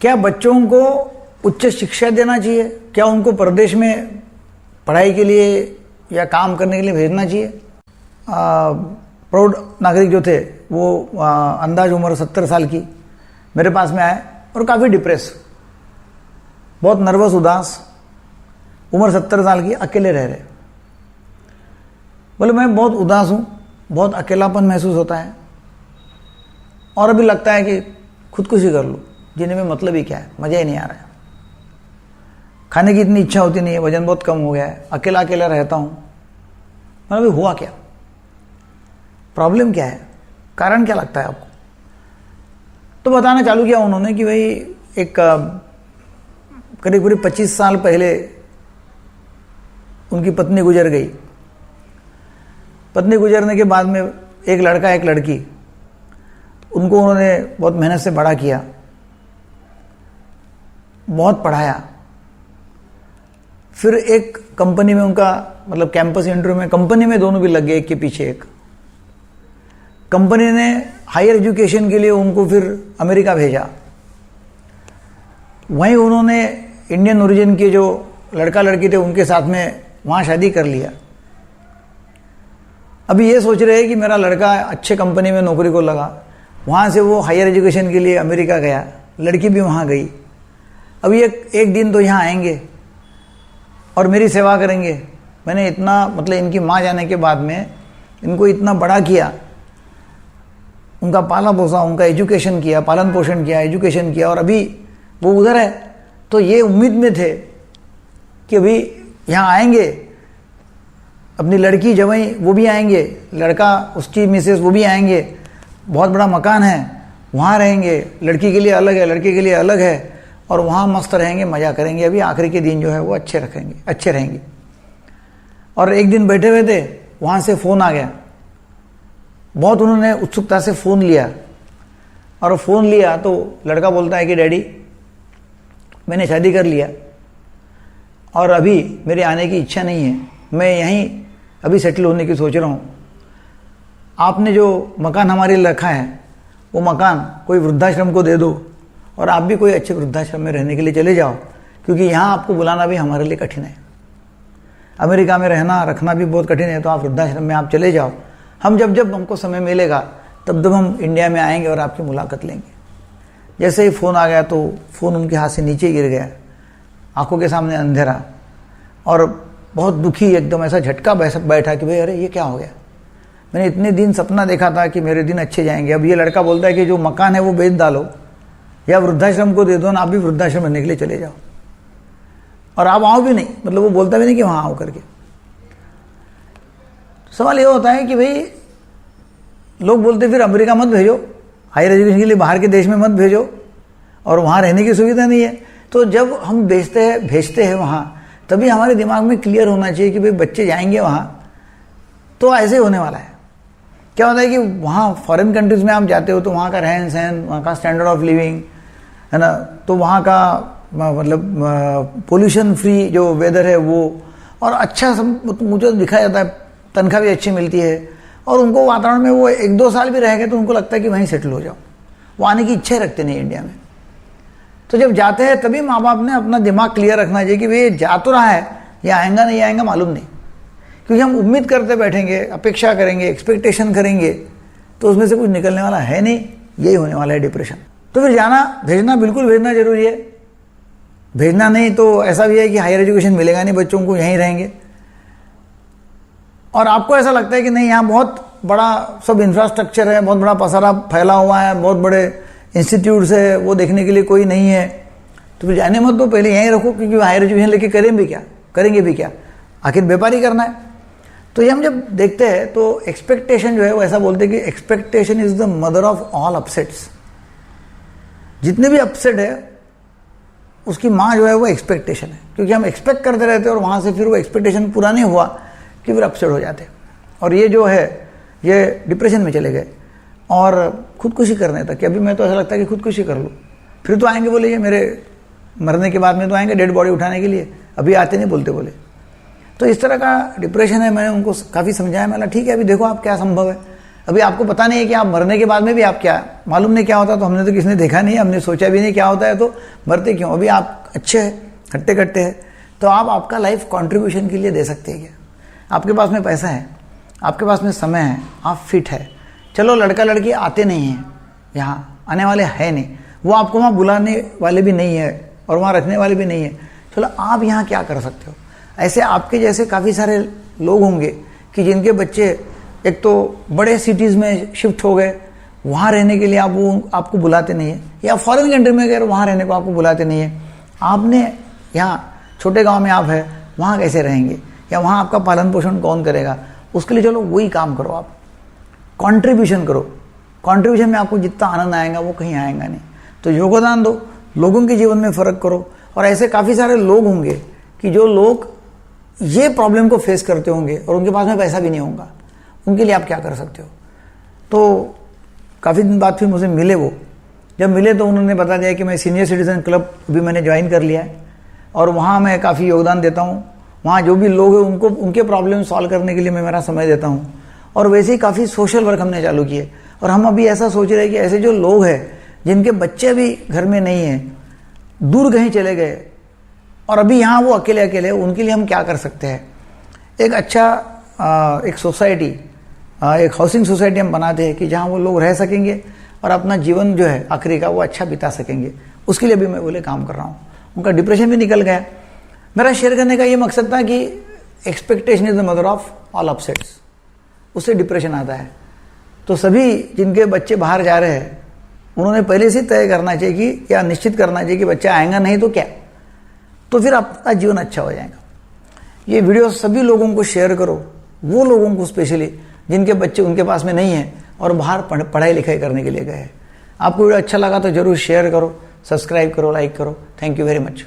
क्या बच्चों को उच्च शिक्षा देना चाहिए? क्या उनको प्रदेश में पढ़ाई के लिए या काम करने के लिए भेजना चाहिए? प्रौढ़ नागरिक जो थे वो अंदाज उम्र 70 साल की मेरे पास में आए और काफ़ी डिप्रेस, बहुत नर्वस, उदास, उम्र 70 साल की, अकेले रह रहे। बोले मैं बहुत उदास हूँ, बहुत अकेलापन महसूस होता है और अभी लगता है कि खुदकुशी कर लूँ, जीने में मतलब ही क्या है, मज़ा ही नहीं आ रहा है, खाने की इतनी इच्छा होती नहीं है, वजन बहुत कम हो गया है, अकेला अकेला रहता हूँ। मतलब अभी हुआ क्या, प्रॉब्लम क्या है, कारण क्या लगता है आपको? तो बताना चालू किया उन्होंने कि भाई एक करीब करीब 25 साल पहले उनकी पत्नी गुजर गई। पत्नी गुजरने के बाद में एक लड़का एक लड़की, उनको उन्होंने बहुत मेहनत से बड़ा किया, बहुत पढ़ाया। फिर एक कंपनी में उनका मतलब कैंपस इंटरव्यू में कंपनी में दोनों भी लग गए, एक के पीछे एक। कंपनी ने हायर एजुकेशन के लिए उनको फिर अमेरिका भेजा। वहीं उन्होंने इंडियन ओरिजिन के जो लड़का लड़की थे उनके साथ में वहाँ शादी कर लिया। अभी ये सोच रहे हैं कि मेरा लड़का अच्छे कंपनी में नौकरी को लगा, वहाँ से वो हायर एजुकेशन के लिए अमेरिका गया, लड़की भी वहाँ गई। अभी एक दिन तो यहाँ आएंगे और मेरी सेवा करेंगे। मैंने इतना मतलब इनकी माँ जाने के बाद में इनको इतना बड़ा किया, उनका पाला पोसा, उनका एजुकेशन किया, पालन पोषण किया, एजुकेशन किया, और अभी वो उधर है। तो ये उम्मीद में थे कि अभी यहाँ आएंगे, अपनी लड़की जवाई वो भी आएंगे, लड़का उसकी मिसेस वो भी आएंगे, बहुत बड़ा मकान है, वहाँ रहेंगे, लड़की के लिए अलग है, लड़के के लिए अलग है, और वहाँ मस्त रहेंगे, मज़ा करेंगे। अभी आखिरी के दिन जो है वो अच्छे रहेंगे। और एक दिन बैठे हुए थे, वहाँ से फ़ोन आ गया। बहुत उन्होंने उत्सुकता से फ़ोन लिया, और फ़ोन लिया तो लड़का बोलता है कि डैडी मैंने शादी कर लिया और अभी मेरे आने की इच्छा नहीं है, मैं यहीं अभी सेटल होने की सोच रहा हूँ। आपने जो मकान हमारे लिए रखा है वो मकान कोई वृद्धाश्रम को दे दो, और आप भी कोई अच्छे वृद्धाश्रम में रहने के लिए चले जाओ, क्योंकि यहाँ आपको बुलाना भी हमारे लिए कठिन है। अमेरिका में रहना रखना भी बहुत कठिन है, तो आप वृद्धाश्रम में आप चले जाओ। हम जब हमको समय मिलेगा तब हम इंडिया में आएंगे और आपकी मुलाकात लेंगे। जैसे ही फ़ोन आ गया तो फ़ोन उनके हाथ से नीचे गिर गया, आंखों के सामने अंधेरा, और बहुत दुखी एकदम ऐसा झटका बैठा कि भाई अरे ये क्या हो गया, मैंने इतने दिन सपना देखा था कि मेरे दिन अच्छे जाएंगे। अब ये लड़का बोलता है कि जो मकान है वो बेच डालो या वृद्धाश्रम को दे दो ना, आप भी वृद्धाश्रम रहने के लिए चले जाओ, और आप आओ भी नहीं, मतलब वो बोलता भी नहीं कि वहाँ आओ करके। सवाल ये होता है कि भाई लोग बोलते फिर अमेरिका मत भेजो, हायर एजुकेशन के लिए बाहर के देश में मत भेजो, और वहाँ रहने की सुविधा नहीं है। तो जब हम भेजते हैं वहाँ, तभी हमारे दिमाग में क्लियर होना चाहिए कि भाई बच्चे जाएंगे वहाँ तो ऐसे होने वाला है। क्या होता है कि वहाँ फॉरेन कंट्रीज़ में आप जाते हो तो वहाँ का रहन सहन, वहाँ का स्टैंडर्ड ऑफ लिविंग है ना, तो वहाँ का मतलब पोल्यूशन फ्री जो वेदर है वो, और अच्छा सब मुझे दिखाया जाता है, तनख्वाह भी अच्छी मिलती है, और उनको वातावरण में वो 1-2 साल भी रह गए तो उनको लगता है कि वहीं सेटल हो जाओ, वो आने की इच्छा रखते नहीं इंडिया में। तो जब जाते हैं तभी माँ बाप ने अपना दिमाग क्लियर रखना चाहिए कि भाई जा तो रहा है, ये आएगा नहीं आएगा मालूम नहीं, क्योंकि हम उम्मीद करते बैठेंगे, अपेक्षा करेंगे, एक्सपेक्टेशन करेंगे, तो उसमें से कुछ निकलने वाला है नहीं, यही होने वाला है डिप्रेशन। तो फिर भेजना बिल्कुल भेजना जरूरी है। भेजना नहीं तो ऐसा भी है कि हायर एजुकेशन मिलेगा नहीं, बच्चों को यहीं रहेंगे, और आपको ऐसा लगता है कि नहीं यहाँ बहुत बड़ा सब इंफ्रास्ट्रक्चर है, बहुत बड़ा पसारा फैला हुआ है, बहुत बड़े इंस्टीट्यूट्स है, वो देखने के लिए कोई नहीं है, तो फिर जाने मत दो, पहले यहीं रखो, क्योंकि हायर एजुकेशन लेके करेंगे भी क्या, आखिर व्यापारी करना है। तो ये हम जब देखते हैं तो एक्सपेक्टेशन जो है वो ऐसा बोलते हैं कि expectation is the mother of all upsets. जितने भी अपसेट है उसकी माँ जो है वो एक्सपेक्टेशन है, क्योंकि हम एक्सपेक्ट करते रहते हैं और वहाँ से फिर वो एक्सपेक्टेशन पूरा नहीं हुआ कि फिर अपसेट हो जाते, और ये जो है ये डिप्रेशन में चले गए और खुदकुशी करने तक कि अभी मैं तो ऐसा लगता है कि खुदकुशी कर लूँ, फिर तो आएंगे बोले ये मेरे मरने के बाद में तो आएंगे डेड बॉडी उठाने के लिए, अभी आते नहीं बोलते बोले। तो इस तरह का डिप्रेशन है। मैंने उनको काफ़ी समझाया, मैंने ठीक है अभी देखो आप क्या संभव है, अभी आपको पता नहीं है कि आप मरने के बाद में भी आप क्या, मालूम नहीं क्या होता, तो हमने तो किसी ने देखा नहीं है, हमने सोचा भी नहीं क्या होता है, तो मरते क्यों। अभी आप अच्छे हैं, खट्टे खट्टे हैं, तो आप आपका लाइफ कंट्रीब्यूशन के लिए दे सकते हैं क्या। आपके पास में पैसा है, आपके पास में समय है, आप फिट है, चलो लड़का लड़की आते नहीं हैं, यहाँ आने वाले है नहीं, वो आपको वहाँ बुलाने वाले भी नहीं है और वहाँ रखने वाले भी नहीं है, चलो आप यहाँ क्या कर सकते हो। ऐसे आपके जैसे काफ़ी सारे लोग होंगे कि जिनके बच्चे एक तो बड़े सिटीज़ में शिफ्ट हो गए, वहाँ रहने के लिए आपको बुलाते नहीं है, या फॉरेन कंट्री में गए वहाँ रहने को आपको बुलाते नहीं है। आपने यहाँ छोटे गांव में आप है, वहाँ कैसे रहेंगे, या वहाँ आपका पालन पोषण कौन करेगा, उसके लिए चलो वही काम करो, आप कंट्रीब्यूशन करो। कंट्रीब्यूशन में आपको जितना आनंद आएगा वो कहीं आएगा नहीं। तो योगदान दो, लोगों के जीवन में फ़र्क करो। और ऐसे काफ़ी सारे लोग होंगे कि जो लोग ये प्रॉब्लम को फेस करते होंगे और उनके पास में पैसा भी नहीं होगा, उनके लिए आप क्या कर सकते हो। तो काफ़ी दिन बाद फिर मुझे मिले वो, जब मिले तो उन्होंने बता दिया कि मैं सीनियर सिटीज़न क्लब भी मैंने ज्वाइन कर लिया है और वहाँ मैं काफ़ी योगदान देता हूँ। वहाँ जो भी लोग हैं उनको उनके प्रॉब्लम सॉल्व करने के लिए मैं मेरा समय देता हूँ। और वैसे ही काफ़ी सोशल वर्क हमने चालू किए। और हम अभी ऐसा सोच रहे हैं कि ऐसे जो लोग हैं जिनके बच्चे भी घर में नहीं हैं, दूर कहीं चले गए और अभी यहाँ वो अकेले अकेले, उनके लिए हम क्या कर सकते हैं। एक अच्छा एक सोसाइटी, एक हाउसिंग सोसाइटी हम बनाते हैं कि जहाँ वो लोग रह सकेंगे और अपना जीवन जो है आखिरी का वो अच्छा बिता सकेंगे। उसके लिए भी मैं बोले काम कर रहा हूँ। उनका डिप्रेशन भी निकल गया। मेरा शेयर करने का ये मकसद था कि expectation is the mother of all upsets, उससे डिप्रेशन आता है। तो सभी जिनके बच्चे बाहर जा रहे हैं उन्होंने पहले से तय करना चाहिए कि, या निश्चित करना चाहिए कि बच्चा आएगा नहीं तो क्या, तो फिर आपका जीवन अच्छा हो जाएगा। ये वीडियो सभी लोगों को शेयर करो, वो लोगों को स्पेशली जिनके बच्चे उनके पास में नहीं है और बाहर पढ़ाई लिखाई करने के लिए गए हैं। आपको वीडियो अच्छा लगा तो जरूर शेयर करो, सब्सक्राइब करो, लाइक करो। Thank you very much.